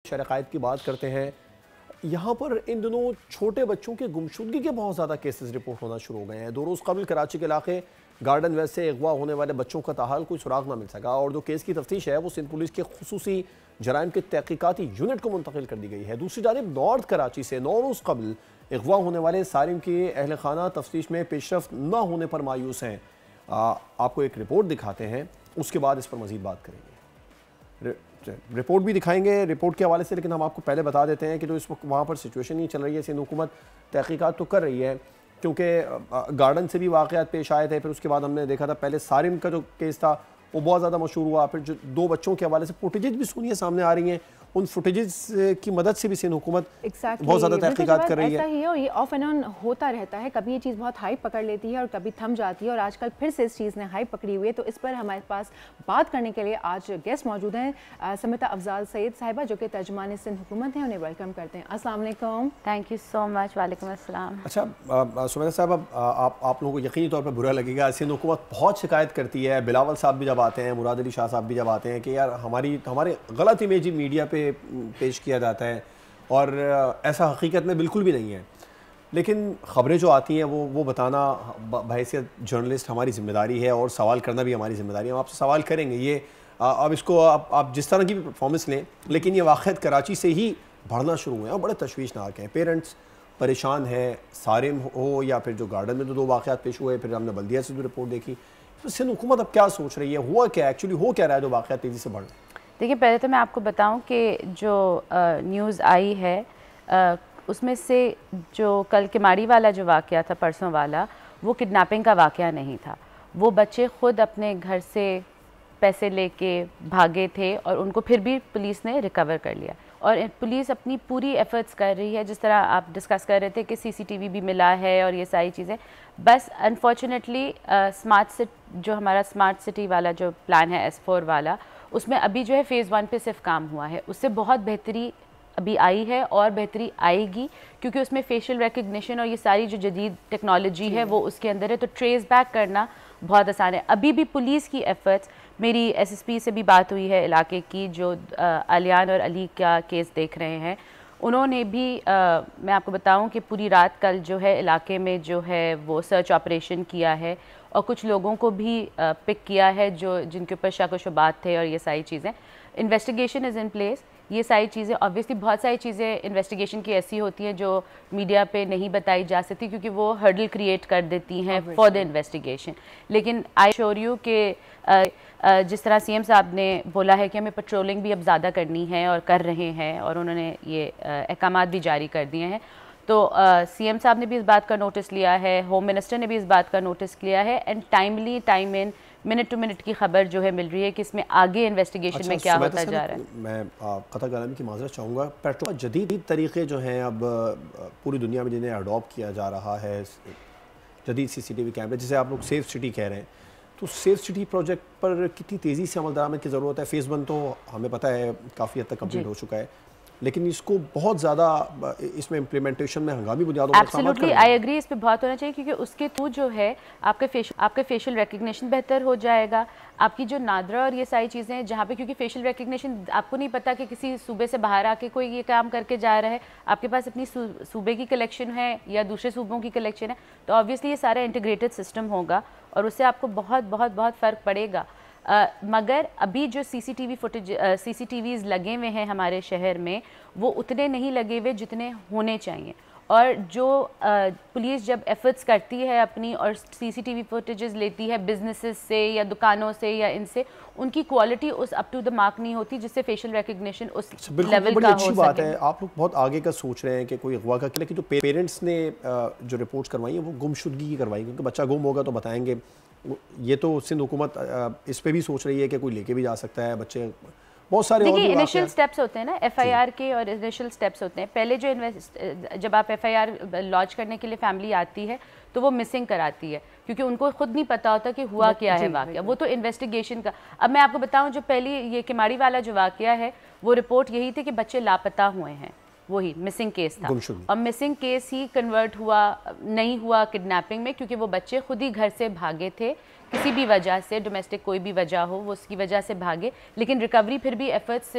شہر قائد کی بات کرتے ہیں، یہاں پر ان دنوں چھوٹے بچوں کے گمشدگی کے بہت زیادہ کیسز رپورٹ ہونا شروع ہو گئے ہیں۔ 2 روز قبل کراچی کے علاقے گارڈن ویسٹ سے اغوا ہونے والے بچوں کا تاحال کوئی سراغ نہ مل سکا، اور جو کیس کی تفتیش ہے وہ سندھ پولیس کے خصوصی جرائم کے تحقیقاتی یونٹ کو منتقل کر دی گئی ہے۔ دوسری جانب نارتھ کراچی سے 9 روز قبل اغوا ہونے والے سارم کے اہل خانہ تفتیش میں پیش رفت نہ ہونے پر مایوس ہیں۔ آپ کو ایک رپورٹ دکھاتے ہیں، اس کے بعد اس پر مزید بات کریں گے۔ رپورٹ بھی دکھائیں گے رپورٹ کے حوالے سے، لیکن ہم آپ کو پہلے بتا دیتے ہیں کہ جو اس وقت وہاں پر سچویشن یہ چل رہی ہے، سندھ حکومت تحقیقات تو کر رہی ہے، کیونکہ گارڈن سے بھی واقعات پیش آئے تھے، پھر اس کے بعد ہم نے دیکھا تھا پہلے سارم کا جو کیس تھا وہ بہت زیادہ مشہور ہوا، پھر جو 2 بچوں کے حوالے سے فوٹیجز بھی سنیے سامنے آ رہی ہیں، ان فوٹیجز کی مدد سے بھی سندھ حکومت بہت زیادہ تحقیقات کر رہی ہے۔ ایسا ہی ہے اور یہ آف اینڈ آن ہوتا رہتا ہے، کبھی یہ چیز بہت ہائپ پکڑ لیتی ہے اور کبھی تھم جاتی ہے، اور آج کل پھر سے اس چیز نے ہائپ پکڑی ہوئی ہے۔ تو اس پر ہمارے پاس بات کرنے کے لیے آج گیسٹ موجود ہیں، سمیتا افضال سعید صاحبہ جو کہ ترجمان سندھ حکومت ہیں، انہیں ویلکم کرتے ہیں۔ السلام علیکم۔ تھینک یو سو مچ۔ وعلیکم السلام۔ اچھا سمیتا صاحب، آپ لوگوں کو یقینی طور پر برا لگے گا، سندھ حکومت بہت شکایت کرتی ہے، بلاول صاحب بھی جب آتے ہیں، مراد علی شاہ صاحب بھی جب آتے ہیں کہ یار ہمارے غلط امیج میڈیا پہ پیش کیا جاتا ہے، اور ایسا حقیقت میں بالکل بھی نہیں ہے، لیکن خبریں جو آتی ہیں وہ بتانا بحیثیت جرنلسٹ ہماری ذمہ داری ہے، اور سوال کرنا بھی ہماری ذمہ داری ہے۔ ہم آپ سے سوال کریں گے، یہ اب اس کو آپ جس طرح کی بھی پرفارمنس لیں، لیکن یہ واقعات کراچی سے ہی بڑھنا شروع ہوئے ہیں اور بڑے تشویشناک ہیں، پیرنٹس پریشان ہیں، سارم ہو یا پھر جو گارڈن میں 2 واقعات پیش ہوئے، پھر ہم نے بلدیہ سے جو رپورٹ دیکھی۔ تو سندھ حکومت اب کیا سوچ رہی ہے، ہوا کیا ایکچولی ہو کیا رہا ہے جو واقعات تیزی سے بڑھ رہے ہیں؟ دیکھیں، پہلے تو میں آپ کو بتاؤں کہ جو نیوز آئی ہے اس میں سے جو کل کماڑی والا جو واقعہ تھا پرسوں والا، وہ کڈنیپنگ کا واقعہ نہیں تھا۔ وہ بچے خود اپنے گھر سے پیسے لے کے بھاگے تھے اور ان کو پھر بھی پولیس نے ریکور کر لیا، اور پولیس اپنی پوری ایفرٹس کر رہی ہے، جس طرح آپ ڈسکس کر رہے تھے کہ سی سی ٹی وی بھی ملا ہے اور یہ ساری چیزیں۔ بس انفارچونیٹلی جو ہمارا اسمارٹ سٹی والا جو پلان ہے S4 والا، اس میں ابھی جو ہے فیز 1 پہ صرف کام ہوا ہے، اس سے بہت بہتری ابھی آئی ہے اور بہتری آئے گی، کیونکہ اس میں فیشل ریکگنیشن اور یہ ساری جو جدید ٹیکنالوجی ہے وہ اس کے اندر ہے، تو ٹریس بیک کرنا بہت آسان ہے۔ ابھی بھی پولیس کی ایفرٹس، میری SSP سے بھی بات ہوئی ہے علاقے کی جو علیان اور علی کا کیس دیکھ رہے ہیں، انہوں نے بھی میں آپ کو بتاؤں کہ پوری رات کل جو ہے علاقے میں جو ہے وہ سرچ آپریشن کیا ہے، اور کچھ لوگوں کو بھی پک کیا ہے جن کے اوپر شک و شبہات تھے، اور یہ ساری چیزیں انویسٹیگیشن از ان پلیس۔ یہ ساری چیزیں obviously بہت ساری چیزیں انویسٹیگیشن کی ایسی ہوتی ہیں جو میڈیا پہ نہیں بتائی جا سکتی، کیونکہ وہ ہرڈل کریٹ کر دیتی ہیں فار دا انویسٹیگیشن۔ لیکن آئی شور یو کہ جس طرح CM صاحب نے بولا ہے کہ ہمیں پیٹرولنگ بھی اب زیادہ کرنی ہے اور کر رہے ہیں، اور انہوں نے یہ احکامات بھی جاری کر دیے ہیں، تو CM صاحب نے بھی اس بات کا نوٹس لیا ہے، ہوم منسٹر نے بھی اس بات کا نوٹس لیا ہے، and timely time in minute to minute کی خبر جو ہے مل رہی ہے کہ اس میں آگے انویسٹیگیشن میں کیا ہوتا جا رہا ہے۔ میں قطع کلامی کی معذرت چاہوں گا، پیٹرول جدید طریقے جو ہیں اب پوری دنیا میں جنہیں اڈاپٹ کیا جا رہا ہے، جدید CCTV کیمرے، جسے آپ لوگ سیف سٹی کہہ رہے ہیں، تو سیف سٹی پروجیکٹ پر کتنی تیزی سے عمل درآمد کی ضرورت ہے؟ فیز 1 تو ہمیں پتہ ہے کافی حد تک کمپلیٹ ہو چکا ہے، لیکن اس کو بہت زیادہ اس میں امپلیمنٹیشن میں ہنگامی بنیادوں پر ایبسلیوٹلی آئی ایگری، اس پہ بہت ہونا چاہیے، کیونکہ اس کے تھرو جو ہے آپ کا فیشل ریکگنیشن بہتر ہو جائے گا، آپ کی جو نادرا اور یہ ساری چیزیں ہیں جہاں پہ، کیونکہ فیشل ریکگنیشن آپ کو نہیں پتا کہ کسی صوبے سے باہر آ کے کوئی یہ کام کر کے جا رہا ہے، آپ کے پاس اپنی صوبے کی کلیکشن ہے یا دوسرے صوبوں کی کلیکشن ہے، تو آبویسلی یہ سارا انٹیگریٹڈ سسٹم ہوگا اور اس سے آپ کو بہت بہت بہت فرق پڑے گا۔ مگر ابھی جو CCTVs لگے ہوئے ہیں ہمارے شہر میں، وہ اتنے نہیں لگے ہوئے جتنے ہونے چاہیے، اور جو پولیس جب ایفرٹس کرتی ہے اپنی اور CCTV فوٹیجز لیتی ہے بزنسز سے یا دکانوں سے یا ان سے، ان کی کوالٹی اس اپ ٹو دا مارک نہیں ہوتی جس سے فیشل ریکگنیشن اس لیول کا ہو سکے۔ بات ہے، آپ لوگ بہت آگے کا سوچ رہے ہیں کہ کوئی اغوا کا، لیکن جو پیرنٹس نے جو رپورٹس کروائی ہیں وہ گمشدگی کی کروائی، کیونکہ بچہ گم ہوگا تو بتائیں گے۔ یہ تو سندھ حکومت اس پہ بھی سوچ رہی ہے کہ کوئی لے کے بھی جا سکتا ہے بچے، بہت سارے دیکھیے انیشل سٹیپس ہوتے ہیں نا FIR کے، اور انیشل سٹیپس ہوتے ہیں۔ پہلے جو جب آپ FIR لانچ کرنے کے لیے فیملی آتی ہے تو وہ مسنگ کراتی ہے، کیونکہ ان کو خود نہیں پتا ہوتا کہ ہوا کیا ہے واقعہ، وہ تو انویسٹیگیشن کا۔ اب میں آپ کو بتاؤں، جو پہلی یہ کماڑی والا جو واقعہ ہے، وہ رپورٹ یہی تھی کہ بچے لاپتہ ہوئے ہیں، وہی مسنگ کیس تھا، اور مسنگ کیس ہی کنورٹ نہیں ہوا کڈنیپنگ میں، کیونکہ وہ بچے خود ہی گھر سے بھاگے تھے، کسی بھی وجہ سے، ڈومیسٹک کوئی بھی وجہ ہو وہ اس کی وجہ سے بھاگے، لیکن ریکوری پھر بھی ایفرٹس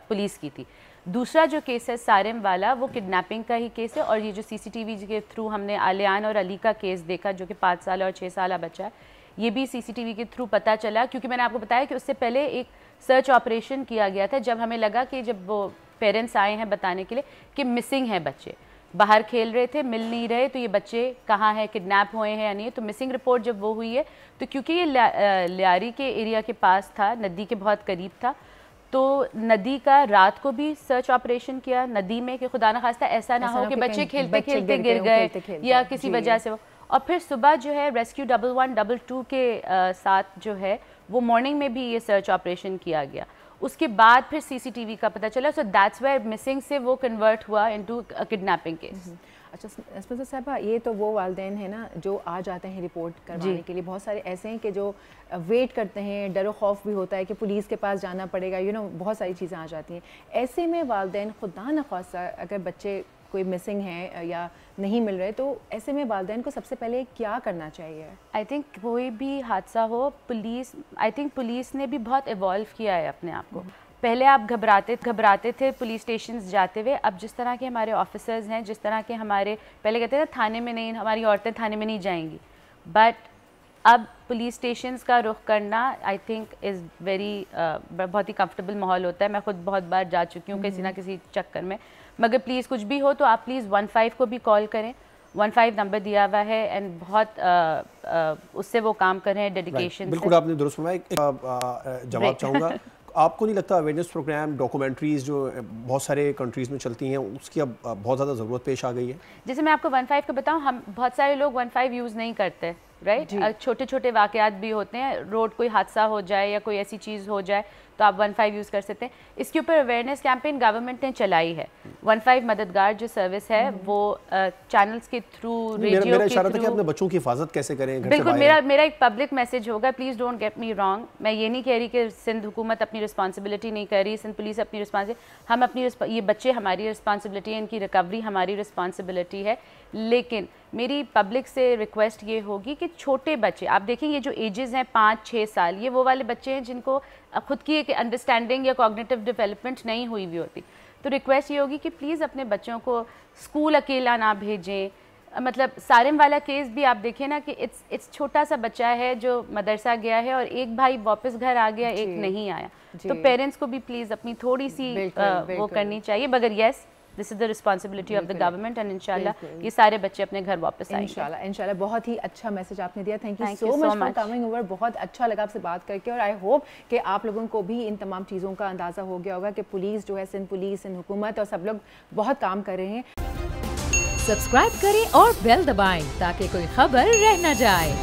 پولیس کی تھی۔ دوسرا جو کیس ہے سارم والا وہ کڈنیپنگ کا ہی کیس ہے, اور یہ جو سی سی ٹی وی کے تھرو ہم نے علیان اور علی کا کیس دیکھا جو کہ 5 سالہ اور 6 سالہ بچہ ہے, یہ بھی سی سی ٹی وی کے تھرو پتہ چلا, کیونکہ میں نے آپ کو بتایا کہ اس سے پہلے ایک سرچ آپریشن کیا گیا تھا جب ہمیں لگا کہ جب وہ پیرنٹس آئے ہیں بتانے کے لیے کہ مسنگ ہیں بچے, باہر کھیل رہے تھے مل نہیں رہے, تو یہ بچے کہاں ہیں, کڈنیپ ہوئے ہیں یا نہیں. تو مسنگ رپورٹ جب وہ ہوئی ہے تو کیونکہ یہ لیاری کے ایریا کے پاس تھا, ندی کے بہت قریب تھا, تو ندی کا رات کو بھی سرچ آپریشن کیا ندی میں کہ خدا نخواستہ ایسا نہ ہو کہ بچے کھیلتے کھیلتے گر گئے یا کسی وجہ سے وہ, اور پھر صبح جو ہے ریسکیو 1122 کے ساتھ جو ہے وہ مارننگ میں بھی یہ سرچ آپریشن کیا گیا. اس کے بعد پھر سی سی ٹی وی کا پتہ چلا, سو دیٹس ویئر مسنگ سے وہ کنورٹ ہوا انٹو کڈنیپنگ کیس. اچھا اسمت صاحبہ, یہ تو وہ والدین ہیں نا جو آ جاتے ہیں رپورٹ کروانے کے لیے, بہت سارے ایسے ہیں کہ جو ویٹ کرتے ہیں, ڈر و خوف بھی ہوتا ہے کہ پولیس کے پاس جانا پڑے گا, بہت ساری چیزیں آ جاتی ہیں. ایسے میں والدین خدا نخواستہ اگر بچے کوئی مسنگ ہے یا نہیں مل رہے, تو ایسے میں والدین کو سب سے پہلے کیا کرنا چاہیے؟ آئی تھنک کوئی بھی حادثہ ہو, پولیس نے بھی بہت ایوالو کیا ہے اپنے آپ کو. پہلے آپ گھبراتے تھے پولیس اسٹیشنز جاتے ہوئے, اب جس طرح کے ہمارے آفیسرز ہیں, جس طرح کے ہمارے پہلے کہتے ہیں تھانے میں نہیں, ہماری عورتیں تھانے میں نہیں جائیں گی, بٹ اب پولیس اسٹیشنز کا رخ کرنا آئی تھنک از ویری بہت ہی کمفرٹیبل ماحول ہوتا ہے. میں خود بہت بار جا چکی ہوں کسی نہ کسی چکر میں, مگر پلیز کچھ بھی ہو تو آپ پلیز 15 کو بھی کال کریں, 15 نمبر دیا ہوا ہے, اینڈ بہت اس سے وہ کام کر رہے ہیں ڈیڈیکیشن. بالکل آپ نے درست فرمایا. جواب چاہوں گا, آپ کو نہیں لگتا اویئرنیس پروگرام, ڈاکومنٹریز جو بہت سارے کنٹریز میں چلتی ہیں, اس کی اب بہت زیادہ ضرورت پیش آ گئی ہے؟ جیسے میں آپ کو 15 کو بتاؤں, ہم بہت سارے لوگ 15 یوز نہیں کرتے, رائٹ. چھوٹے چھوٹے واقعات بھی ہوتے ہیں, روڈ کوئی حادثہ ہو جائے یا کوئی ایسی چیز ہو جائے تو آپ 15 یوز کر سکتے ہیں. اس کے اوپر اویئرنیس کیمپین گورنمنٹ نے چلائی ہے. 15 مددگار جو سروس ہے وہ چینلز کے تھرو, ریڈیو کے میرا اشارہ تھا کہ اپنے بچوں کی حفاظت کیسے کریں. بالکل, میرا ایک پبلک میسج ہوگا, please don't get me wrong. میں یہ نہیں کہہ رہی کہ سندھ حکومت اپنی رسپانسبلٹی نہیں کر رہی, سندھ پولیس اپنی رسپانسبلٹی, ہم اپنی یہ بچے ہماری رسپانسبلٹی ہے, ان کی ریکوری ہماری رسپانسبلٹی ہے. لیکن میری پبلک سے ریکویسٹ یہ ہوگی کہ چھوٹے بچے, آپ دیکھیں یہ جو ایجز ہیں 5-6 سال, یہ وہ والے بچے ہیں جن کو خود کی ایک انڈرسٹینڈنگ یا کوگنیٹو ڈیولپمنٹ نہیں ہوئی ہوئی ہوتی. تو ریکویسٹ یہ ہوگی کہ پلیز اپنے بچوں کو اسکول اکیلا نہ بھیجیں. مطلب سارم والا کیس بھی آپ دیکھیں نا کہ اٹس چھوٹا سا بچہ ہے جو مدرسہ گیا ہے اور ایک بھائی واپس گھر آ گیا, ایک نہیں آیا. تو پیرنٹس کو بھی پلیز اپنی تھوڑی سی وہ کرنی چاہیے. مگر yes, this is the responsibility of the government, and انشاءاللہ یہ سارے بچے اپنے گھر واپس آئیں گے انشاءاللہ. بہت ہی اچھا میسج آپ نے دیا, thank you so much for coming over. بہت اچھا لگا آپ سے بات کر کے, اور آئی ہوپ کہ آپ لوگوں کو بھی ان تمام چیزوں کا اندازہ ہو گیا ہوگا کہ پولیس جو ہے, سندھ پولیس, سندھ حکومت اور سب لوگ بہت کام کر رہے ہیں. سبسکرائب کریں اور بیل دبائیں تاکہ کوئی خبر رہ نہ جائے.